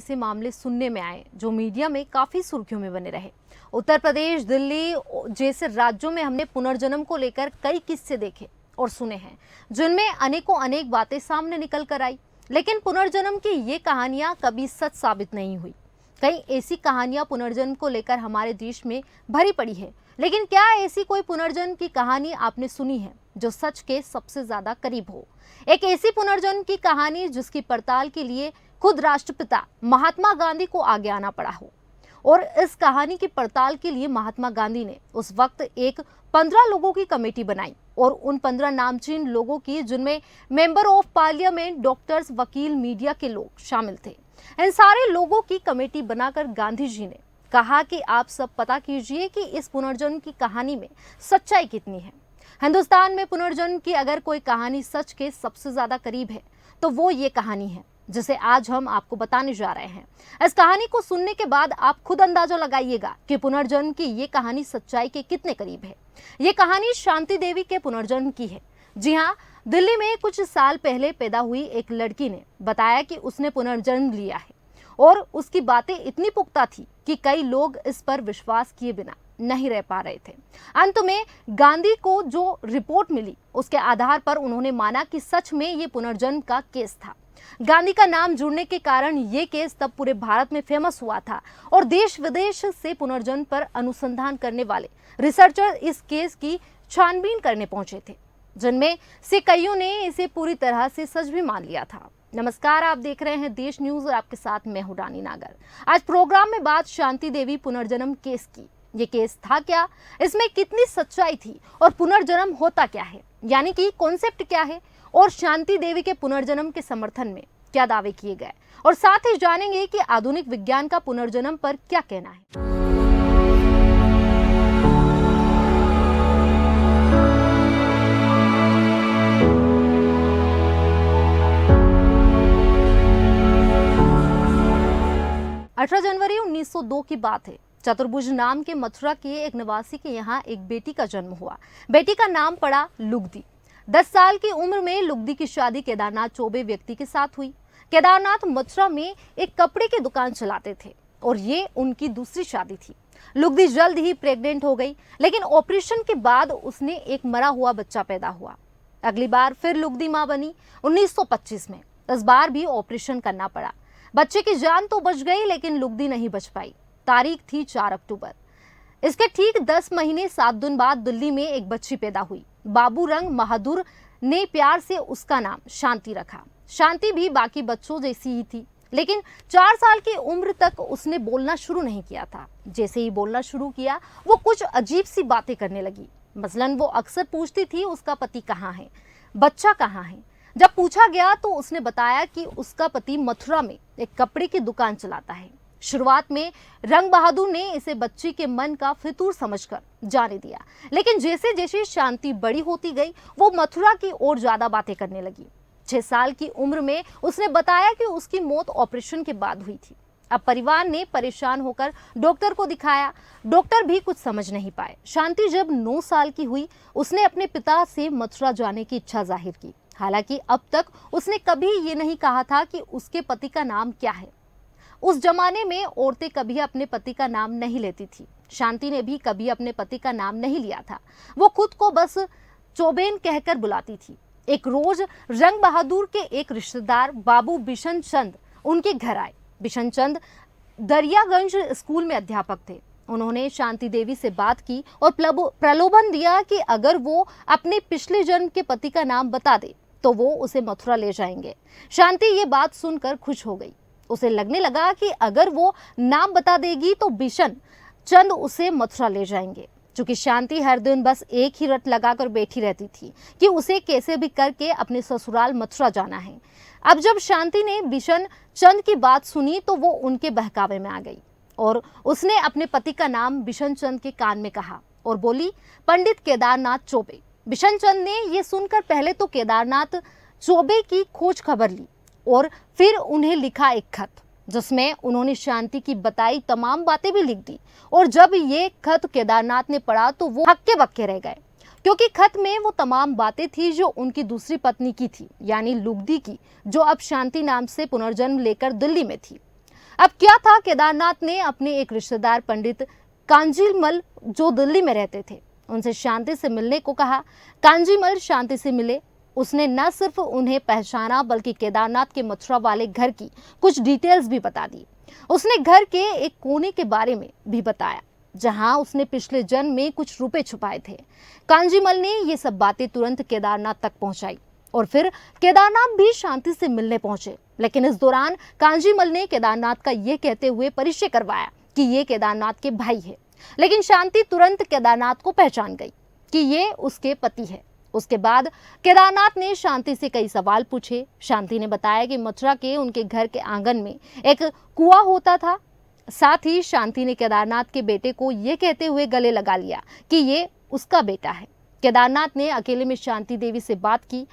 ऐसे मामले सुनने में आए जो मीडिया में काफी सुर्खियों में बने रहे। उत्तर प्रदेश, दिल्ली जैसे राज्यों में हमने पुनर्जन्म को लेकर कई किस्से देखे और सुने हैं, जिनमें अनेकों अनेक बातें सामने निकल कर आई। लेकिन पुनर्जन्म की ये कहानियां कभी सच साबित नहीं हुई। कई ऐसी कहानियां पुनर्जन्म को लेकर हमारे देश में भरी पड़ी है, लेकिन क्या ऐसी कोई पुनर्जन्म की कहानी आपने सुनी है जो सच के सबसे ज्यादा करीब हो? एक ऐसी पुनर्जन्म की कहानी जिसकी पड़ताल के लिए खुद राष्ट्रपिता महात्मा गांधी को आगे आना पड़ा हो। और इस कहानी की पड़ताल के लिए महात्मा गांधी ने उस वक्त एक 15 लोगों की कमेटी बनाई और उन 15 नामचीन लोगों की, जिनमें मेंबर ऑफ पार्लियामेंट, डॉक्टर्स, वकील, मीडिया के लोग शामिल थे। इन सारे लोगों की कमेटी बनाकर गांधी जी ने कहा कि आप सब पता कीजिए कि इस पुनर्जन्म की कहानी में सच्चाई कितनी है। हिंदुस्तान में पुनर्जन्म की अगर कोई कहानी सच के सबसे ज्यादा करीब है तो वो ये कहानी है जिसे आज हम आपको बताने जा रहे हैं। इस कहानी को सुनने के बाद आप खुद अंदाजा लगाइएगा कि पुनर्जन्म की ये कहानी सच्चाई के कितने करीब है। ये कहानी शांति देवी के पुनर्जन्म की है। जी हाँ, दिल्ली में कुछ साल पहले पैदा हुई एक लड़की ने बताया कि उसने पुनर्जन्म लिया है और उसकी बातें इतनी पुख्ता थी कि कई लोग इस पर विश्वास किए बिना नहीं रह पा रहे थे। अंत में गांधी को जो रिपोर्ट मिली उसके आधार पर उन्होंने माना कि सच में ये पुनर्जन्म का केस था। गांधी का नाम जुड़ने के कारण ये केस तब पूरे भारत में फेमस हुआ था और देश विदेश से पुनर्जन्म पर अनुसंधान करने वाले रिसर्चर इस केस की छानबीन करने पहुंचे थे, जिनमें से कईयों ने इसे पूरी तरह से सच भी मान लिया था। नमस्कार, आप देख रहे हैं देश न्यूज और आपके साथ मैं हूं रानी नागर। आज प्रोग्राम में बात शांति देवी पुनर्जन्म केस की। ये केस था क्या, इसमें कितनी सच्चाई थी और पुनर्जन्म होता क्या है, यानी कि कॉन्सेप्ट क्या है, और शांति देवी के पुनर्जन्म के समर्थन में क्या दावे किए गए, और साथ ही जानेंगे कि आधुनिक विज्ञान का पुनर्जन्म पर क्या कहना है। 18 जनवरी 1902 की बात है। चतुर्भुज नाम के मथुरा के एक निवासी के यहाँ एक बेटी का जन्म हुआ। बेटी का नाम पड़ा लुगदी। 10 साल की उम्र में लुगदी की शादी केदारनाथ चौबे व्यक्ति के साथ हुई। केदारनाथ मथुरा में एक कपड़े की दुकान चलाते थे और ये उनकी दूसरी शादी थी। लुगदी जल्द ही प्रेग्नेंट हो गई, लेकिन ऑपरेशन के बाद उसने एक मरा हुआ बच्चा पैदा हुआ। अगली बार फिर लुगदी मां बनी 1925 में। इस बार भी ऑपरेशन करना पड़ा। बच्चे की जान तो बच गई, लेकिन लुगदी नहीं बच पाई। तारीख थी 4 अक्टूबर। इसके ठीक 10 महीने 7 दिन बाद दिल्ली में एक बच्ची पैदा हुई। बाबू रंग बहादुर ने प्यार से उसका नाम शांति रखा। शांति भी बाकी बच्चों जैसी ही थी, लेकिन 4 साल की उम्र तक उसने बोलना शुरू नहीं किया था। जैसे ही बोलना शुरू किया, वो कुछ अजीब सी बातें करने लगी। मसलन वो अक्सर पूछती थी उसका पति कहाँ है, बच्चा कहाँ है। जब पूछा गया तो उसने बताया कि उसका पति मथुरा में एक कपड़े की दुकान चलाता है। शुरुआत में रंग बहादुर ने इसे बच्ची के मन का फितूर समझकर जाने दिया, लेकिन जैसे जैसे शांति बड़ी होती गई, वो मथुरा की ओर ज्यादा बातें करने लगी। 6 साल की उम्र में उसने बताया कि उसकी मौत ऑपरेशन के बाद हुई थी। अब परिवार ने परेशान होकर डॉक्टर को दिखाया। डॉक्टर भी कुछ समझ नहीं पाए। शांति जब 9 साल की हुई, उसने अपने पिता से मथुरा जाने की इच्छा जाहिर की। हालांकि अब तक उसने कभी ये नहीं कहा था कि उसके पति का नाम क्या है। उस जमाने में औरतें कभी अपने पति का नाम नहीं लेती थी। शांति ने भी कभी अपने पति का नाम नहीं लिया था। वो खुद को बस चौबेन कहकर बुलाती थी। एक रोज रंग बहादुर के एक रिश्तेदार बाबू बिशन चंद उनके घर आए। बिशन चंद दरियागंज स्कूल में अध्यापक थे। उन्होंने शांति देवी से बात की और प्रलोभन दिया कि अगर वो अपने पिछले जन्म के पति का नाम बता दे तो वो उसे मथुरा ले जाएंगे। शांति ये बात सुनकर खुश हो गई। उसे लगने लगा कि अगर वो नाम बता देगी तो बिशन चंद उसे मथुरा ले जाएंगे। क्योंकि शांति हर दिन बस एक ही रट लगाकर बैठी रहती थी कि उसे कैसे भी करके अपने ससुराल मथुरा जाना है। अब जब शांति ने बिशन चंद की बात सुनी तो वो उनके बहकावे में आ गई और उसने अपने पति का नाम बिशन चंद के कान में कहा और बोली, पंडित केदारनाथ चौबे। बिशन चंद ने ये सुनकर पहले तो केदारनाथ चौबे की खोज खबर ली और फिर उन्हें लिखा एक खत, जिसमें उन्होंने शांति की बताई तमाम बातें भी लिख दी। और जब ये खत केदारनाथ ने पढ़ा तो वो हक्के बक्के रह गए, क्योंकि खत में वो तमाम बातें थी जो उनकी दूसरी पत्नी की थी, यानी लुगदी की, जो अब शांति नाम से पुनर्जन्म लेकर दिल्ली में थी। अब क्या था, केदारनाथ ने अपने एक रिश्तेदार पंडित कांजीमल, जो दिल्ली में रहते थे, उनसे शांति से मिलने को कहा। कांजीमल शांति से मिले। उसने न सिर्फ उन्हें पहचाना बल्कि केदारनाथ के मथुरा वाले घर की कुछ डिटेल्स भी बता दी। उसने घर के एक कोने के बारे में भी बताया जहां उसने पिछले जन्म में कुछ रुपए छुपाए थे। कांजीमल ने ये सब बातें तुरंत केदारनाथ तक पहुंचाई और फिर केदारनाथ भी शांति से मिलने पहुंचे। लेकिन इस दौरान कांजीमल ने केदारनाथ का ये कहते हुए परिचय करवाया कि ये केदारनाथ के भाई है। लेकिन शांति तुरंत केदारनाथ को पहचान गई कि ये उसके पति है। उसके बाद केदारनाथ ने शांति से कई सवाल पूछे। शांति ने बताया कि मथुरा के उनके घर के आंगन में एक कुआं होता था। साथ ही शांति ने केदारनाथ के बेटे को ये कहते हुए गले लगा लिया कि ये उसका बेटा है। केदारनाथ ने अकेले में शांति देवी से बात की।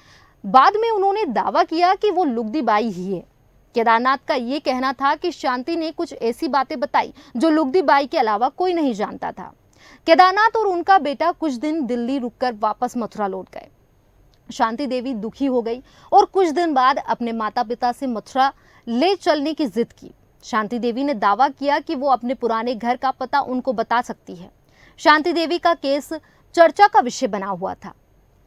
बाद में उन्होंने दावा किया कि वो लुगदी बाई ही है। केदारनाथ का ये कहना था कि शांति ने कुछ ऐसी बातें बताई जो लुगदी बाई के अलावा कोई नहीं जानता था। केदारनाथ और उनका बेटा कुछ दिन दिल्ली रुककर वापस मथुरा लौट गए। शांति देवी दुखी हो गई और कुछ दिन बाद अपने माता पिता से मथुरा ले चलने की जिद की। शांति देवी ने दावा किया कि वो अपने पुराने घर का पता उनको बता सकती है। शांति देवी का केस चर्चा का विषय बना हुआ था।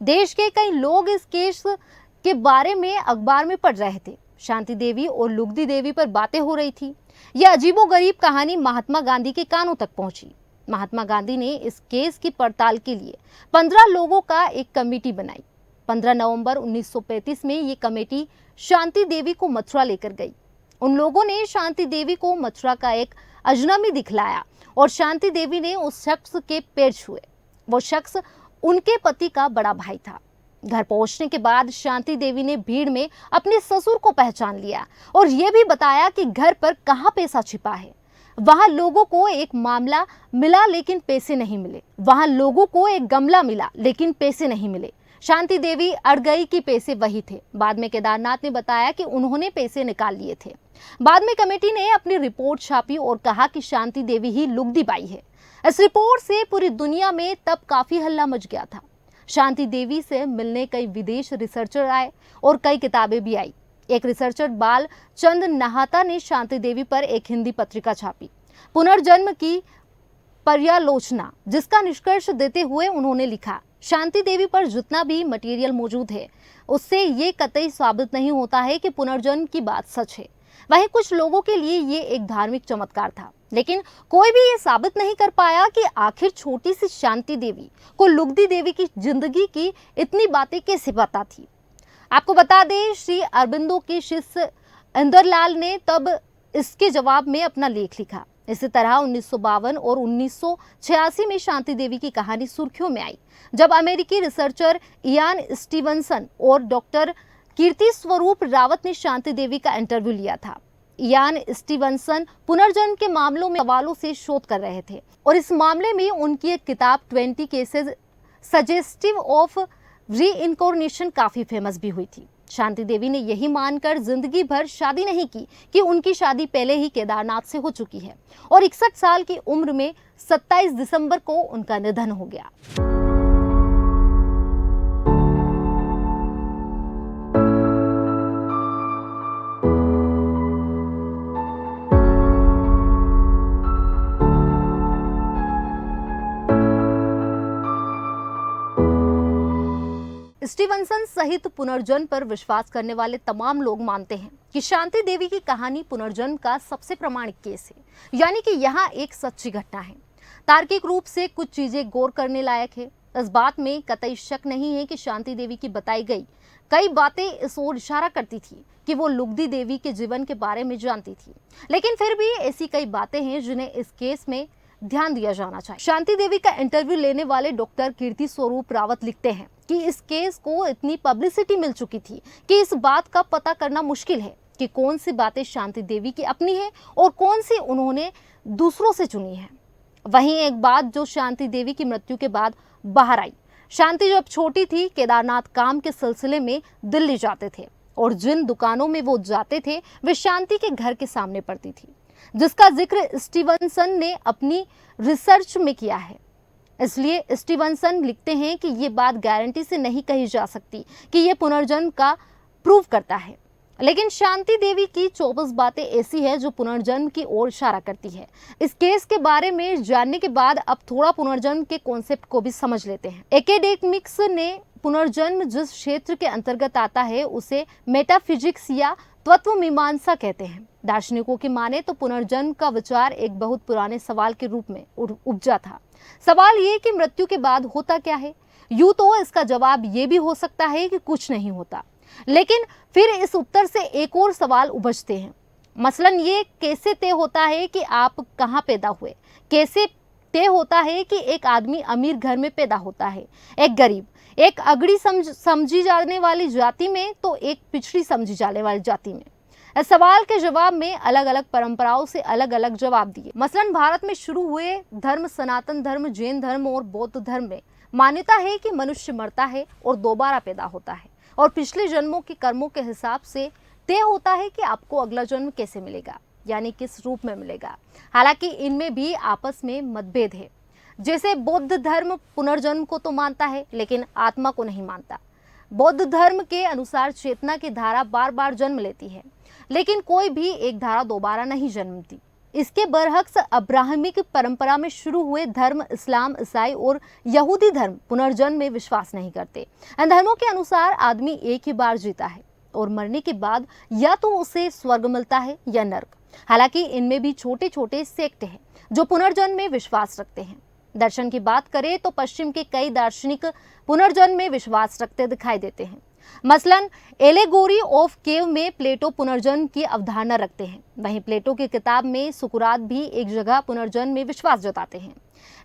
देश के कई लोग इस केस के बारे में अखबार में पढ़ रहे थे। शांति देवी और लुगदी देवी पर बातें हो रही थी। यह अजीबोगरीब कहानी महात्मा गांधी के कानों तक पहुंची। महात्मा गांधी ने इस केस की पड़ताल के लिए 15 लोगों का एक कमेटी बनाई। 15 नवंबर 1935 में ये कमेटी शांति देवी को मथुरा लेकर गई। उन लोगों ने शांति देवी को मथुरा का एक अजनबी दिखलाया और शांति देवी ने उस शख्स के पैर छुए। वो शख्स उनके पति का बड़ा भाई था। घर पहुंचने के बाद शांति देवी ने भीड़ में अपने ससुर को पहचान लिया और ये भी बताया कि घर पर कहाँ पैसा छिपा है। वहां लोगों को एक मामला मिला लेकिन पैसे नहीं मिले। वहां लोगों को एक गमला मिला लेकिन पैसे नहीं मिले। शांति देवी अड़ गई कि पैसे वही थे। बाद में केदारनाथ ने बताया कि उन्होंने पैसे निकाल लिए थे। बाद में कमेटी ने अपनी रिपोर्ट छापी और कहा कि शांति देवी ही लुगदी बाई है। इस रिपोर्ट से पूरी दुनिया में तब काफी हल्ला मच गया था। शांति देवी से मिलने कई विदेश रिसर्चर आए और कई किताबें भी आई। एक रिसर्चर बाल चंद नाहता ने शांति देवी पर एक हिंदी पत्रिका छापी, पुनर्जन्म की पर्यालोचना, जिसका निष्कर्ष देते हुए उन्होंने लिखा, शांति देवी पर जितना भी मटेरियल मौजूद है उससे ये कतई साबित नहीं होता है कि पुनर्जन्म की बात सच है। वहीं कुछ लोगों के लिए ये एक धार्मिक चमत्कार था, लेकिन कोई भी ये साबित नहीं कर पाया कि आखिर छोटी सी शांति देवी को लुगदी देवी की जिंदगी की इतनी बातें कैसे पता थी। आपको बता दें, श्री अरबिंदो के शिष्य इंदरलाल ने तब इसके जवाब में अपना लेख लिखा। इसी तरह 1952 और 1986 में शांति देवी की कहानी सुर्खियों में आई, जब अमेरिकी रिसर्चर इयान स्टीवनसन और डॉक्टर कीर्ति स्वरूप रावत ने शांति देवी का इंटरव्यू लिया था। इयान स्टीवनसन पुनर्जन्म के मामलों में सवालों से शोध कर रहे थे और इस मामले में उनकी एक किताब 20 केसेस सजेस्टिव ऑफ रीइंकोर्नेशन काफी फेमस भी हुई थी। शांति देवी ने यही मानकर जिंदगी भर शादी नहीं की कि उनकी शादी पहले ही केदारनाथ से हो चुकी है और 61 साल की उम्र में 27 दिसंबर को उनका निधन हो गया। स्टीवनसन सहित पुनर्जन्म पर विश्वास करने वाले तमाम लोग मानते हैं कि शांति देवी की कहानी पुनर्जन्म का सबसे प्रमाणिक केस है, यानी कि यहाँ एक सच्ची घटना है। तार्किक रूप से कुछ चीजें गौर करने लायक है। इस बात में कतई शक नहीं है कि शांति देवी की बताई गई कई बातें इस ओर इशारा करती थी कि वो लुगदी देवी के जीवन के बारे में जानती थी, लेकिन फिर भी ऐसी कई बातें हैं जिन्हें इस केस में ध्यान दिया जाना चाहिए। शांति देवी का इंटरव्यू लेने वाले डॉक्टर कीर्ति स्वरूप रावत लिखते हैं कि इस केस को इतनी पब्लिसिटी मिल चुकी थी कि इस बात का पता करना मुश्किल है कि कौन सी बातें शांति देवी की अपनी है और कौन सी उन्होंने दूसरों से चुनी है। वहीं एक बात जो शांति देवी की मृत्यु के बाद बाहर आई, शांति जब छोटी थी केदारनाथ काम के सिलसिले में दिल्ली जाते थे और जिन दुकानों में वो जाते थे वे शांति के घर के सामने पड़ती थी, जिसका जिक्र स्टीवनसन ने अपनी रिसर्च में किया है। इसलिए स्टीवनसन लिखते हैं कि ये बात गारंटी से नहीं कही जा सकती कि ये पुनर्जन्म का प्रूव करता है। लेकिन शांति देवी की 24 बातें ऐसी है जो पुनर्जन्म की ओर इशारा करती है। इस केस के बारे में जानने के बाद अब थोड़ा पुनर्जन्म के कॉन्सेप्ट को भी समझ लेते हैं। एकेडेमिक्स ने पुनर्जन्म जिस क्षेत्र के अंतर्गत आता है उसे मेटाफिजिक्स या तत्व मीमांसा कहते हैं। दार्शनिकों की माने तो पुनर्जन्म का विचार एक बहुत पुराने सवाल के रूप में उपजा था। सवाल ये कि मृत्यु के बाद होता क्या है। यूं तो इसका जवाब ये भी हो सकता है कि कुछ नहीं होता, लेकिन फिर इस उत्तर से एक और सवाल उभरते हैं। मसलन ये कैसे तय होता है कि आप कहाँ पैदा हुए, कैसे तय होता है कि एक आदमी अमीर घर में पैदा होता है, एक गरीब, एक अगड़ी समझी जाने वाली जाति में तो एक पिछड़ी समझी जाने वाली जाति में। इस सवाल के जवाब में अलग अलग परंपराओं से अलग अलग जवाब दिए। मसलन भारत में शुरू हुए धर्म सनातन धर्म, जैन धर्म और बौद्ध धर्म में मान्यता है कि मनुष्य मरता है और दोबारा पैदा होता है और पिछले जन्मों के कर्मों के हिसाब से तय होता है कि आपको अगला जन्म कैसे मिलेगा, यानी किस रूप में मिलेगा। हालांकि इनमें भी आपस में मतभेद है। जैसे बौद्ध धर्म पुनर्जन्म को तो मानता है लेकिन आत्मा को नहीं मानता। बौद्ध धर्म के अनुसार चेतना की धारा बार बार जन्म लेती है, लेकिन कोई भी एक धारा दोबारा नहीं जन्मती। इसके बरअक्स अब्राहमिक परंपरा में शुरू हुए धर्म इस्लाम, ईसाई और यहूदी धर्म पुनर्जन्म में विश्वास नहीं करते। इन धर्मों के अनुसार आदमी एक ही बार जीता है और मरने के बाद या तो उसे स्वर्ग मिलता है या नर्क। हालांकि इनमें भी छोटे छोटे सेक्ट हैं जो पुनर्जन्म में विश्वास रखते हैं। दर्शन की बात करें तो पश्चिम के कई दार्शनिक पुनर्जन्म में विश्वास रखते दिखाई देते हैं। मसलन एलेगोरी ऑफ केव में प्लेटो पुनर्जन्म की अवधारणा रखते हैं। वहीं प्लेटो की किताब में सुकरात भी एक जगह पुनर्जन्म में विश्वास जताते हैं।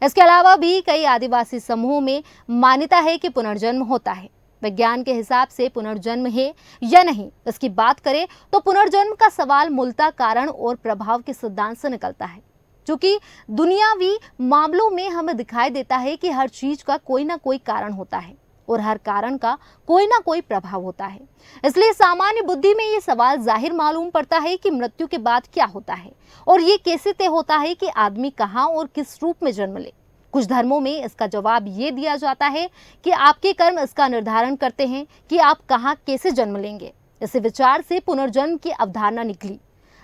इसके अलावा भी कई आदिवासी समूहों में मान्यता है कि पुनर्जन्म होता है। विज्ञान के हिसाब से पुनर्जन्म है या नहीं, इसकी बात करें तो पुनर्जन्म का सवाल मूलतः कारण और प्रभाव के सिद्धांत से निकलता है। क्योंकि दुनियावी मामलों में हमें दिखाई देता है कि हर चीज का कोई ना कोई कारण होता है और हर कारण का कोई ना कोई प्रभाव होता है। इसलिए सामान्य बुद्धि में ये सवाल जाहिर मालूम पड़ता है कि मृत्यु के बाद क्या होता है और ये कैसे तय होता है कि आदमी कहाँ और किस रूप में जन्म ले। कुछ धर्मों में इसका जवाब ये दिया जाता है कि आपके कर्म इसका निर्धारण करते हैं कि आप कहाँ कैसे जन्म लेंगे। इसी विचार से पुनर्जन्म की अवधारणा निकली।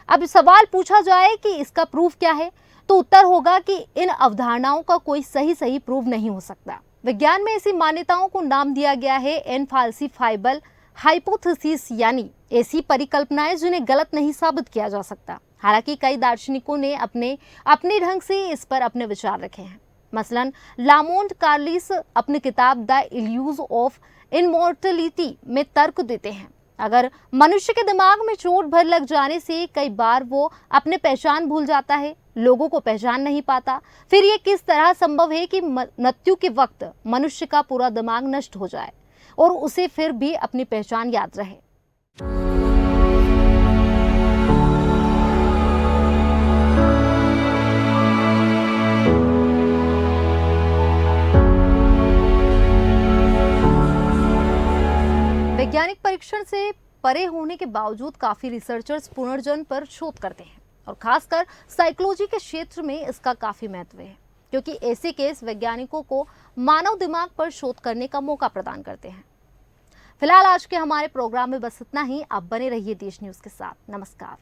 अब सवाल पूछा जाए कि इसका प्रूफ क्या है, तो उत्तर होगा कि इन अवधारणाओं का कोई सही प्रूफ नहीं हो सकता। विज्ञान में ऐसी मान्यताओं को नाम दिया गया है इनफाल्सिफाइबल हाइपोथेसिस, यानी ऐसी परिकल्पनाएं जिन्हें गलत नहीं साबित किया जा सकता। हालांकि कई दार्शनिकों ने अपने ढंग से इस पर अपने विचार रखे हैं। मसलन लामोंट कार्लिस अपनी किताब द इल्यूज ऑफ इमॉर्टलिटी में तर्क देते हैं। अगर मनुष्य के दिमाग में चोट भर लग जाने से कई बार वो अपने पहचान भूल जाता है, लोगों को पहचान नहीं पाता, फिर ये किस तरह संभव है कि मृत्यु के वक्त मनुष्य का पूरा दिमाग नष्ट हो जाए और उसे फिर भी अपनी पहचान याद रहे। वैज्ञानिक परीक्षण से परे होने के बावजूद काफी रिसर्चर्स पुनर्जन्म पर शोध करते हैं और खासकर साइकोलॉजी के क्षेत्र में इसका काफी महत्व है, क्योंकि ऐसे केस वैज्ञानिकों को मानव दिमाग पर शोध करने का मौका प्रदान करते हैं। फिलहाल आज के हमारे प्रोग्राम में बस इतना ही। आप बने रहिए देश न्यूज के साथ। नमस्कार।